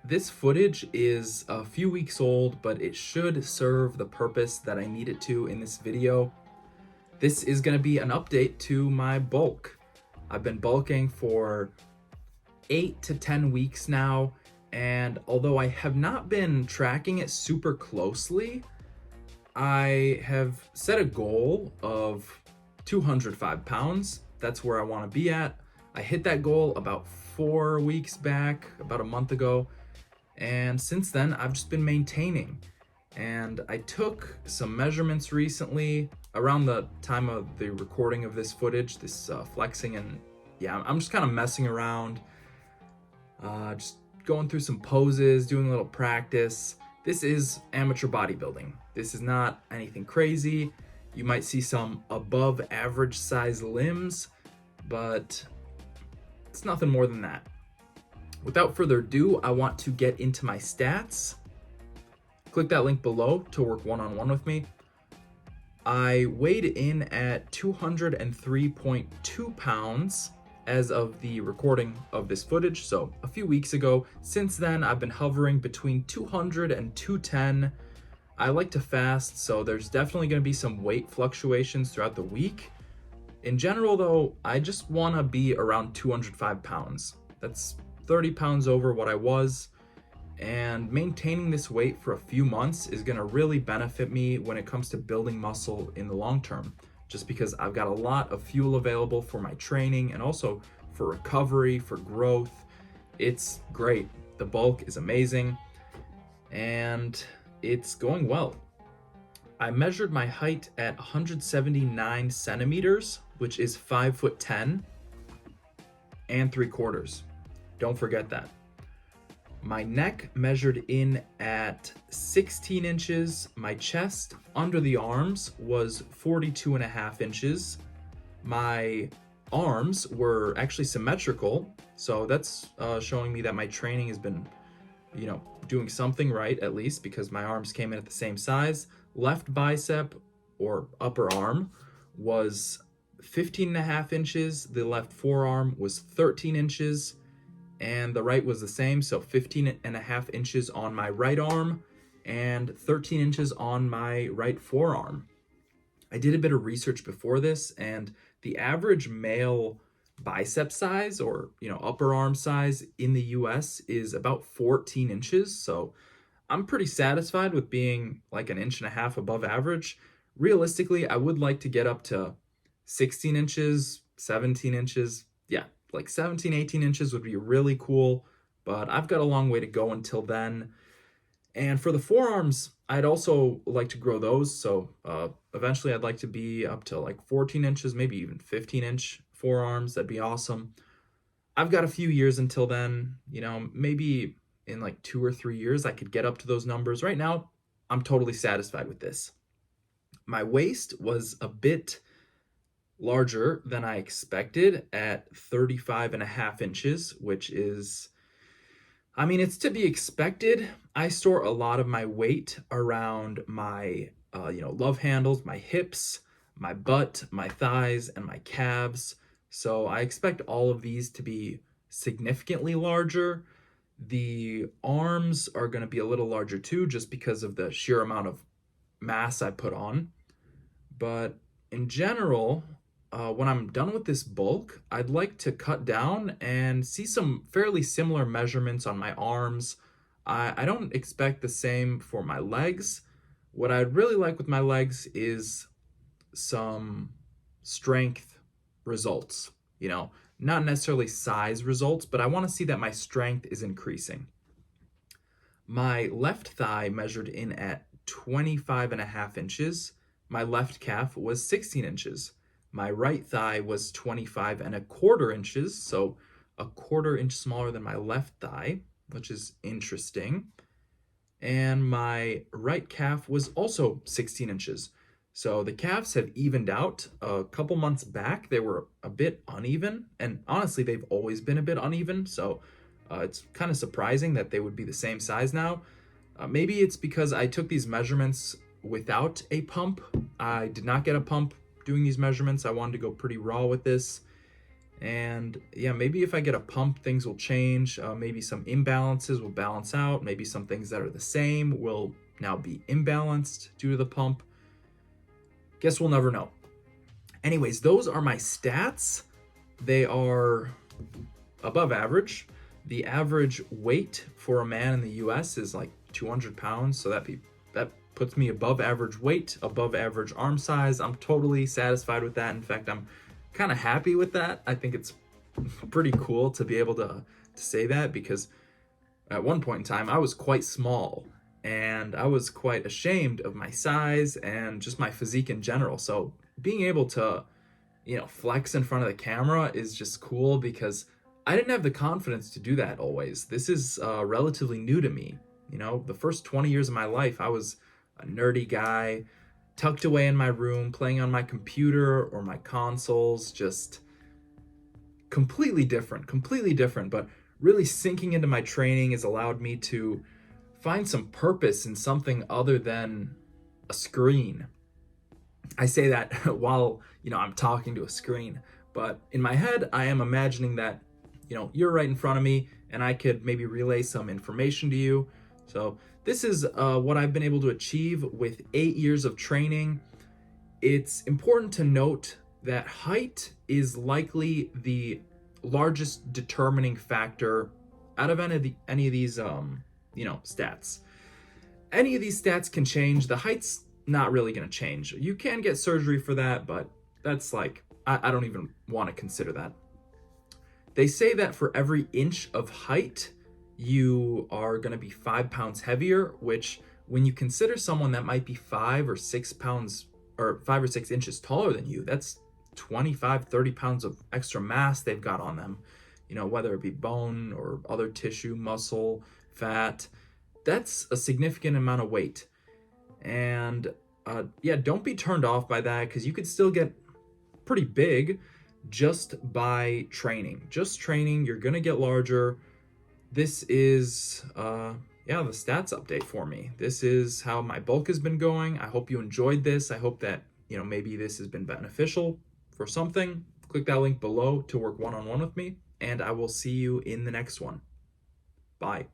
This footage is a few weeks old, but it should serve the purpose that I need it to in this video. This is going to be an update to my bulk. I've been bulking for 8 to 10 weeks now, and although I have not been tracking it super closely, I have set a goal of 205 pounds. That's where I want to be at. I hit that goal about 4 weeks back, about a month ago, and since then I've just been maintaining. And I took some measurements recently around the time of the recording of this footage, this flexing, and yeah, I'm just kind of messing around, just going through some poses, doing a little practice. This is amateur bodybuilding. This is not anything crazy. You might see some above average size limbs, but it's nothing more than that. Without further ado, I want to get into my stats. Click that link below to work one-on-one with me. I weighed in at 203.2 pounds as of the recording of this footage, so a few weeks ago. Since then, I've been hovering between 200 and 210. I like to fast, so there's definitely going to be some weight fluctuations throughout the week. In general, though, I just want to be around 205 pounds. That's 30 pounds over what I was, and maintaining this weight for a few months is going to really benefit me when it comes to building muscle in the long term, just because I've got a lot of fuel available for my training and also for recovery, for growth. It's great. The bulk is amazing, and it's going well. I measured my height at 179 centimeters, which is 5'10" and 3/4. Don't forget that. My neck measured in at 16 inches. My chest under the arms was 42.5 inches. My arms were actually symmetrical, so that's showing me that my training has been, doing something right, at least, because my arms came in at the same size. Left bicep or upper arm was 15.5 inches. The left forearm was 13 inches. And the right was the same, so 15.5 inches on my right arm and 13 inches on my right forearm. I did a bit of research before this, and the average male bicep size or upper arm size in the US is about 14 inches. So I'm pretty satisfied with being like an inch and a half above average. Realistically, I would like to get up to 16 inches, 17 inches. Yeah, like 17, 18 inches would be really cool, but I've got a long way to go until then. And for the forearms, I'd also like to grow those. So eventually I'd like to be up to like 14 inches, maybe even 15-inch forearms. That'd be awesome. I've got a few years until then, maybe in like 2 or 3 years, I could get up to those numbers. Right now, I'm totally satisfied with this. My waist was a bit larger than I expected at 35.5 inches, which is, it's to be expected. I store a lot of my weight around my, love handles, my hips, my butt, my thighs, and my calves. So I expect all of these to be significantly larger. The arms are going to be a little larger too, just because of the sheer amount of mass I put on. But in general, when I'm done with this bulk, I'd like to cut down and see some fairly similar measurements on my arms. I don't expect the same for my legs. What I'd really like with my legs is some strength results, not necessarily size results, but I want to see that my strength is increasing. My left thigh measured in at 25.5 inches. My left calf was 16 inches. My right thigh was 25.25 inches, so a 1/4 inch smaller than my left thigh, which is interesting. And my right calf was also 16 inches. So the calves have evened out. A couple months back, they were a bit uneven, and honestly, they've always been a bit uneven, so it's kind of surprising that they would be the same size now. Maybe it's because I took these measurements without a pump. I did not get a pump doing these measurements. I wanted to go pretty raw with this, And yeah, maybe if I get a pump, things will change. Maybe some imbalances will balance out. Maybe some things that are the same will now be imbalanced due to the pump. Guess we'll never know. Anyways, those are my stats. They are above average. The average weight for a man in the US is like 200 pounds. So that puts me above average weight, above average arm size. I'm totally satisfied with that. In fact, I'm kind of happy with that. I think it's pretty cool to be able to say that, because at one point in time I was quite small and I was quite ashamed of my size and just my physique in general. So being able to, flex in front of the camera is just cool, because I didn't have the confidence to do that always. This is relatively new to me. The first 20 years of my life, I was a nerdy guy, tucked away in my room, playing on my computer or my consoles, just completely different. But really sinking into my training has allowed me to find some purpose in something other than a screen. I say that while, I'm talking to a screen, but in my head, I am imagining that, you're right in front of me and I could maybe relay some information to you. So this is what I've been able to achieve with 8 years of training. It's important to note that height is likely the largest determining factor out of any of these, stats. Any of these stats can change. The height's not really going to change. You can get surgery for that, but that's like, I don't even want to consider that. They say that for every inch of height, you are going to be 5 pounds heavier, which when you consider someone that might be 5 or 6 pounds or 5 or 6 inches taller than you, that's 25, 30 pounds of extra mass they've got on them, whether it be bone or other tissue, muscle, fat. That's a significant amount of weight. And don't be turned off by that, because you could still get pretty big just by training. Just training, you're going to get larger. This is, the stats update for me. This is how my bulk has been going. I hope you enjoyed this. I hope that, maybe this has been beneficial for something. Click that link below to work one-on-one with me, and I will see you in the next one. Bye.